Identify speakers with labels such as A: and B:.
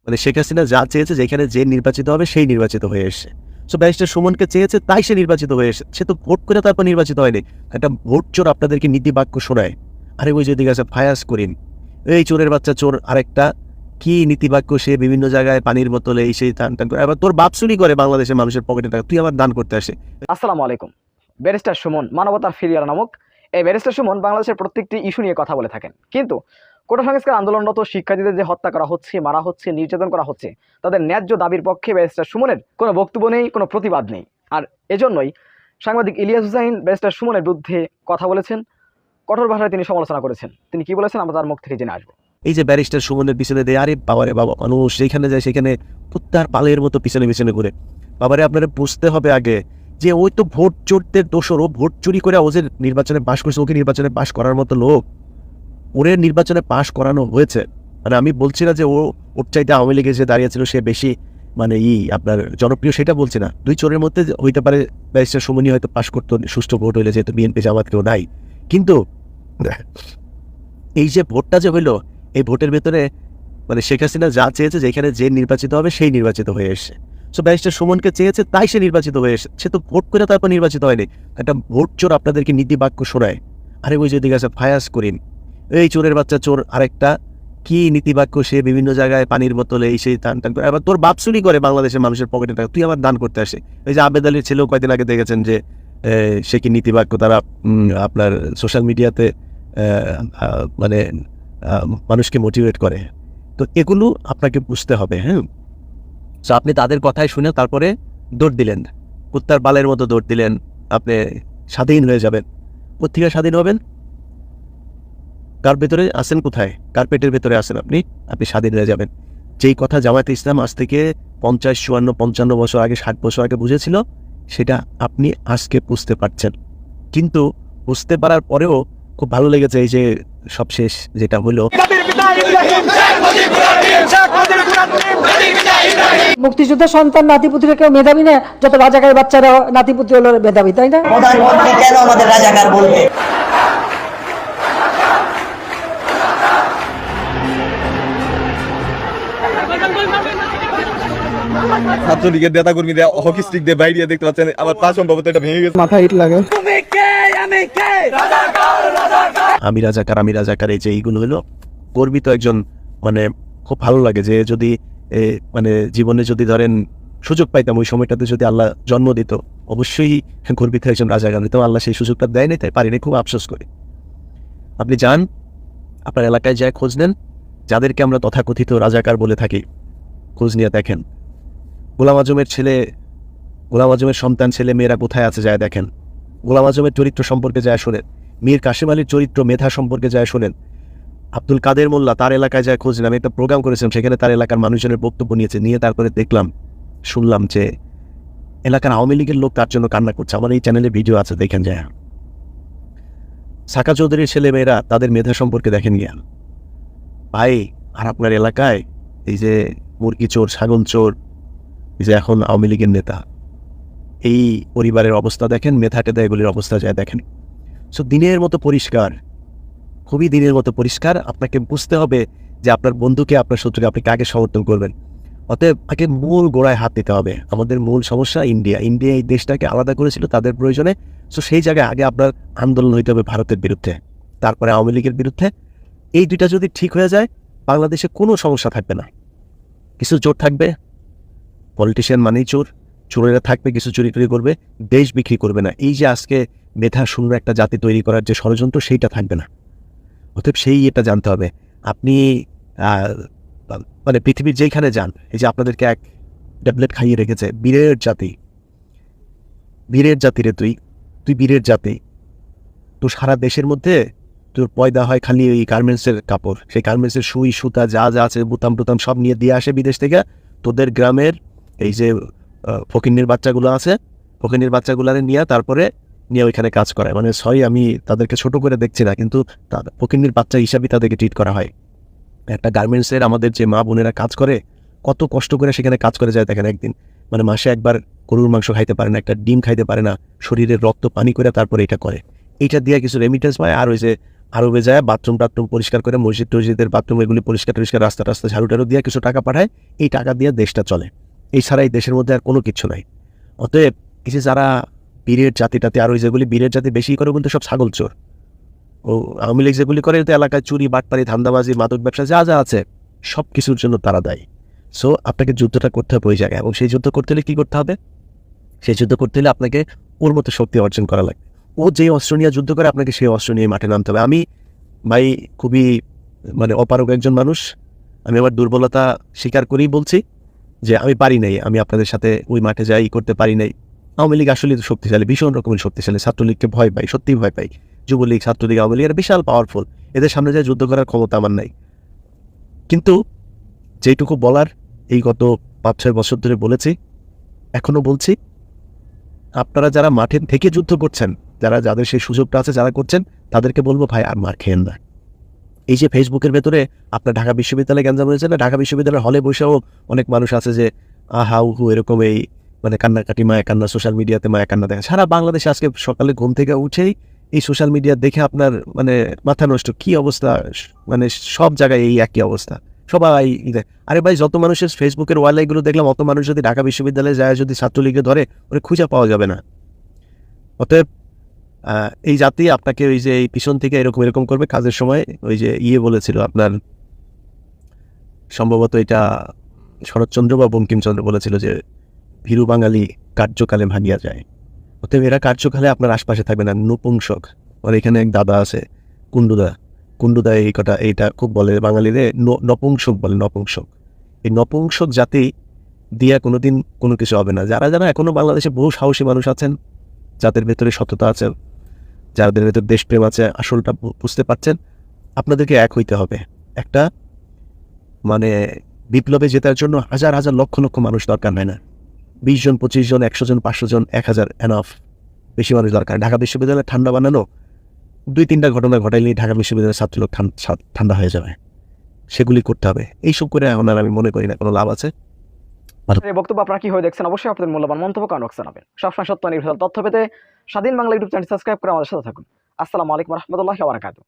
A: মানে শেখ হাসিনা যা চেয়েছে যেখানে যে নির্বাচিত হবে সেই নির্বাচিত হয়ে এসছে। সো ব্যারিস্টার সুমনকে চেয়েছে তাই সে নির্বাচিত হয়ে এসেছে। সে তো ভোট করে তারপর নির্বাচিত হয়নি। একটা ভোট চোর আপনাদেরকে নীতি বাক্য শোনায়। আরে ওই যেদিকে আছে ফায়াজ করিম, এই চোরের বাচ্চা চোর। আরেকটা কি নীতি বাক্য, সে বিভিন্ন জায়গায় পানির বোতলে এই সেই টান টান করে। আবার তোর বাপ চুরি করে বাংলাদেশের মানুষের পকেটে টাকা, তুই আবার দান করতে আসে।
B: আসসালামু আলাইকুম। ব্যারিস্টার সুমন মানবতার ফিরিয়ালা নামক এই ব্যারিস্টার সুমন বাংলাদেশের প্রত্যেকটি ইস্যু নিয়ে কথা বলে থাকেন। কিন্তু কোটা সংস্কার আন্দোলনরত শিক্ষার্থীদের যে হত্যা করা হচ্ছে, মারা হচ্ছে, নির্যাতন করা হচ্ছে, তাদের ন্যায্য দাবির পক্ষে ব্যারিস্টার সুমনের কোনো বক্তব্য নেই, কোনো প্রতিবাদ নেই। আর এজন্যই সাংবাদিক ইলিয়াস হুসাইন ব্যারিস্টার সুমনের বিরুদ্ধে কথা বলেছেন, কঠোর ভাষায় তিনি সমালোচনা করেছেন। তিনি কি বলেছেন আমরা তার মুখ থেকে জেনে আসবো।
A: এই যে ব্যারিস্টার সুমনের পিছনে দেয়, আরে বাবারে বাবা, মানুষ যেখানে যায় সেখানে কুত্তার পালের মতো পিছনে পিছনে ঘুরে। বাবারে আপনারা বুঝতে হবে আগে যে ওই তো ভোট চোরদের দোষর, ও ভোট চুরি করে ও যে নির্বাচনে পাশ করছে, ওকে নির্বাচনে পাশ করার মতো লোক, ওরে নির্বাচনে পাশ করানো হয়েছে। মানে আমি বলছি না যে ওর চাইতে আওয়ামী লীগে যে দাঁড়িয়েছিল সে বেশি মানে আপনার জনপ্রিয়, সেটা বলছি না। দুই চোরের মধ্যে হইতে পারে ব্যারিস্টার সুমনই হয়তো পাশ করতো সুষ্ঠু ভোট হইলে, যেহেতু বিএনপি জামাত কেউ নাই। কিন্তু এই যে ভোটটা যে হইলো, এই ভোটের ভেতরে মানে শেখ হাসিনা যা চেয়েছে যেখানে যে নির্বাচিত হবে সেই নির্বাচিত হয়ে এসছে। সো ব্যারিস্টার সুমনকে চেয়েছে তাই সে নির্বাচিত হয়ে এসেছে। সে তো ভোট করে তারপর নির্বাচিত হয়নি। একটা ভোট চোর আপনাদেরকে নীতি বাক্য শোনায়। আরে ওই যেদিকে আছে ফায়াজ করিম, এই চোরের বাচ্চা চোর। আরেকটা কি নীতি বাক্য, সে বিভিন্ন জায়গায় পানির বোতলে এই সেই টান টান করে। আবার তোর বাপ চুরি করে বাংলাদেশের মানুষের পকেটে টাকা, তুই আবার দান করতে আসে। ওই যে আবেদ আলীর ছেলেও কয়েকদিন আগে দেখেছেন যে সে কি নীতি বাক্য তারা আপনার সোশ্যাল মিডিয়াতে মানে মানুষকে মোটিভেট করে। তো এগুলো আপনাকে বুঝতে হবে। হ্যাঁ, সো আপনি তাদের কথাই শুনে তারপরে দৌড় দিলেন, কুত্তার বালের মতো দৌড় দিলেন, আপনি স্বাধীন হয়ে যাবেন। কোত্থেকে স্বাধীন হবেন? কার ভেতরে আসেন? কোথায়? কার্পেটের ভেতরে আসেন আপনি, আপনি স্বাধীন হয়ে যাবেন। যেই কথা জামায়াতে ইসলাম আজ থেকে 50, 54, 55 বছর আগে, 60 বছর আগে বুঝেছিল, সেটা আপনি আজকে বুঝতে পারছেন। কিন্তু বুঝতে পারার পরেও খুব ভালো লেগেছে এই যে সবশেষ যেটা হলো,
C: মুক্তিযোদ্ধা সন্তান নাতিপুতিরা কেউ মেধাবী না, যত রাজাকার বাচ্চারা নাতিপুতি হলো মেধাবী, তাই না?
D: প্রধানমন্ত্রী কেন আমাদের রাজাকার বলবে?
E: ছাত্রলীগের নেতা কর্মীদের হকি স্টিক দিয়ে বাইরে দেখতে পাচ্ছেন, আমার পা সম্ভবত এটা ভেঙে গেছে, মাথা হিট লাগে।
A: আমি রাজাকার, আমি রাজাকার, এই যে এইগুলো হলো গর্বিত একজন, মানে খুব ভালো লাগে যে যদি মানে জীবনে যদি ধরেন সুযোগ পাইতাম ওই সময়টাতে, যদি আল্লাহ জন্ম দিত, অবশ্যই গর্বিত একজন রাজাকার হইতাম। আল্লাহ সেই সুযোগটা দেয়নি, তাই পারিনি, খুব আফসোস করি। আপনি যান আপনার এলাকায় যায় খোঁজ নেন, যাদেরকে আমরা তথাকথিত রাজাকার বলে থাকি, খোঁজ নিয়ে দেখেন। গোলাম আজমের ছেলে, গোলাম আজমের সন্তান ছেলে মেয়েরা কোথায় আছে যায় দেখেন। গোলাম আজমের চরিত্র সম্পর্কে যায় শোনেন। মীর কাসেম আলীর চরিত্র মেধা সম্পর্কে যায় শোনেন। আব্দুল কাদের মোল্লা, তার এলাকায় যায় খোঁজ নেন। আমি একটা প্রোগ্রাম করেছিলাম, সেখানে তার এলাকার মানুষজনের বক্তব্য নিয়েছে, নিয়ে তারপরে দেখলাম, শুনলাম যে এলাকার আওয়ামী লীগের লোক তার জন্য কান্না করছে। আমার এই চ্যানেলে ভিডিও আছে, দেখেন যায়। সাকা চৌধুরীর ছেলে মেয়েরা তাদের মেধা সম্পর্কে দেখেন গিয়া। ভাই, আর আপনার এলাকায় এই যে মুরগি চোর, ছাগল চোর, এই যে এখন আওয়ামী লীগের নেতা, এই পরিবারের অবস্থা দেখেন, মেধা টেধা এগুলির অবস্থা যায় দেখেন। সো দিনের মতো পরিষ্কার, খুবই দিনের মতো পরিষ্কার। আপনাকে বুঝতে হবে যে আপনার বন্ধুকে, আপনার শত্রুকে আপনি কাকে সমর্থন করবেন। অতএব আগে মূল গোড়ায় হাত দিতে হবে। আমাদের মূল সমস্যা ইন্ডিয়া এই দেশটাকে আলাদা করেছিল তাদের প্রয়োজনে। সো সেই জায়গায় আগে আপনার আন্দোলন হইতে হবে ভারতের বিরুদ্ধে, তারপরে আওয়ামী লীগের বিরুদ্ধে। এই দুইটা যদি ঠিক হয়ে যায়, বাংলাদেশে কোনো সমস্যা থাকবে না। কিছু চোর থাকবে, পলিটিশিয়ান মানেই চোর, চোরেরা থাকবে, কিছু চুরি টুরি করবে, দেশ বিক্রি করবে না। এই যে আজকে মেধা শূন্য একটা জাতি তৈরি করার যে ষড়যন্ত্র, সেইটা থাকবে না। অতএব সেই এটা জানতে হবে। আপনি মানে পৃথিবীর যেইখানে যান, এই যে আপনাদেরকে এক ট্যাবলেট খাইয়ে রেখেছে, বীরের জাতি, বীরের জাতি রে, তুই বীরের জাতি। তো সারা দেশের মধ্যে তোর পয়দা হয় খালি ওই গার্মেন্টসের কাপড়, সেই গার্মেন্টসের সুই সুতা যা যা আছে, বুতাম টুতাম সব নিয়ে দিয়ে আসে বিদেশ থেকে। তোদের গ্রামের এই যে ফকিন্নির বাচ্চাগুলো আছে, ফকিন্নির বাচ্চাগুলারে নিয়ে তারপরে নিয়ে ওইখানে কাজ করায়। মানে সরি, আমি তাদেরকে ছোট করে দেখছি না, কিন্তু ফকিন্নির বাচ্চা হিসাবে তাদেরকে ট্রিট করা হয়। একটা গার্মেন্টসের আমাদের যে মা বোনেরা কাজ করে, কত কষ্ট করে সেখানে কাজ করে যায় দেখেন। একদিন মানে মাসে একবার গরুর মাংস খাইতে পারে না, একটা ডিম খাইতে পারে না, শরীরের রক্ত পানি করে তারপরে এটা করে। এইটা দিয়ে কিছু রেমিটেন্স পায়। আর ওই যে আরবে যায় বাথরুম টাথরুম পরিষ্কার করে, মসজিদ টসজিদের বাথরুম এগুলি পরিষ্কার টরিষ্কার, রাস্তা রাস্তা ঝাড়ু টাড়ু দিয়ে কিছু টাকা পাঠায়, এই টাকা দিয়ে দেশটা চলে। এই ছাড়া এই দেশের মধ্যে আর কোনো কিছু নাই। অতএব এই যে যারা বীরের জাতিটাতে আর ওই যেগুলি বীরের জাতি বেশি করে বলতে সব ছাগল চোর, ও আওয়ামী লীগ যেগুলি করে তো এলাকায় চুরি বাটপারি ধান্দাবাজি মাদক ব্যবসা যা যা আছে সব কিছুর জন্য তারা দায়ী। সো আপনাকে যুদ্ধটা করতে হবে ওই জায়গায়, এবং সেই যুদ্ধ করতে হলে কী করতে হবে? সেই যুদ্ধ করতে হলে আপনাকে ওর মতো শক্তি অর্জন করা লাগবে। ও যে অস্ত্র নিয়ে যুদ্ধ করে আপনাকে সেই অস্ত্র নিয়ে মাঠে নামতে হবে। আমি ভাই খুবই মানে অপারগ একজন মানুষ, আমি আমার দুর্বলতা স্বীকার করেই বলছি যে আমি পারি নাই, আমি আপনাদের সাথে ওই মাঠে যাই করতে পারি নাই। আওয়ামী লীগ আসলে শক্তিশালী, ভীষণ রকমের শক্তিশালী, ছাত্রলীগকে ভয় পাই, সত্যিই ভয় পাই। যুবলীগ, ছাত্রলীগ, আওয়ামী লীগ এরা বিশাল পাওয়ারফুল, এদের সামনে যায় যুদ্ধ করার ক্ষমতা আমার নাই। কিন্তু যেটুকু বলার এই গত 5-6 বছর ধরে বলেছি, এখনো বলছি, আপনারা যারা মাঠে থেকে যুদ্ধ করছেন, যাদের সেই সুযোগটা আছে যারা করছেন, তাদেরকে বলবো ভাই আর মার খেয়েন না। এই যে ফেসবুকের ভেতরে আপনার ঢাকা বিশ্ববিদ্যালয়ে গ্যাঞ্জাম হয়েছে না, ঢাকা বিশ্ববিদ্যালয়ের হলে বসেও অনেক মানুষ আছে যে আহা উহু এরকম এই মানে কান্নাকাটি মায়া কান্না, সোশ্যাল মিডিয়াতে মায়া কান্না দেখা। সারা বাংলাদেশে আজকে সকালে ঘুম থেকে উঠেই এই সোশ্যাল মিডিয়া দেখে আপনার মানে মাথা নষ্ট, কি অবস্থা, মানে সব জায়গায় এই একই অবস্থা, সবাই আরে ভাই যত মানুষের ফেসবুকের ওয়াইলাইগুলো দেখলাম, অত মানুষ যদি ঢাকা বিশ্ববিদ্যালয়ে যায় যদি ছাত্রলীগে ধরে, ওরে খুঁজে পাওয়া যাবে না। অতএব এই জাতি আপনাকে ওই যে এই পিছন থেকে এরকম করবে। কাজের সময় ওই যে বলেছিল আপনার, সম্ভবত এটা শরৎচন্দ্র বা বঙ্কিমচন্দ্র বলেছিল যে ভীরু বাঙালি কার্যকালে ভাগিয়া যায়। অতএব এরা কার্যকালে আপনার আশপাশে থাকবে না, নপুংসক। আর এখানে এক দাদা আছে কুন্ডুদা এই কটা এইটা খুব বলে বাঙালিরে, নপুংসক বলে, নপুংসক। এই নপুংসক জাতি দিয়া কোনোদিন কোনো কিছু হবে না। যারা যারা এখনো বাংলাদেশে বহু সাহসী মানুষ আছেন, যাদের ভেতরে সততা আছে, যাদের ভেতর দেশপ্রেম আছে, আসলটা বুঝতে পারছেন, আপনাদেরকে এক হইতে হবে। একটা মানে বিপ্লবে জেতার জন্য হাজার হাজার লক্ষ লক্ষ মানুষ দরকার হয় না, 20 জন 25 জন 100 জন 500 জন 1000 এনাফ, বেশি মানুষ দরকার। ঢাকা বিশ্ববিদ্যালয়ে ঠান্ডা বানানো 2-3টা ঘটনা ঘটাইলেই ঢাকা বিশ্ববিদ্যালয়ের ছাত্রলোক ঠান্ডা হয়ে যাবে। সেগুলি করতে হবে। এইসব করে এখন আর আমি মনে করি না কোনো লাভ আছে।
B: এই বক্তব্য আপনারা কি হয়ে দেখছেন, অবশ্যই আপনাদের মূল্যবান মন্তব্য কমেন্ট বক্সে জানাবেন। সবসময় সত্য নির্ভেজাল তথ্য পেতে স্বাধীন বাংলা ইউটিউব চ্যানেল সাবস্ক্রাইব করে আমাদের সাথে থাকুন। আসসালামু আলাইকুম রহমতুল্লাহি ওয়া বারাকাতুহু।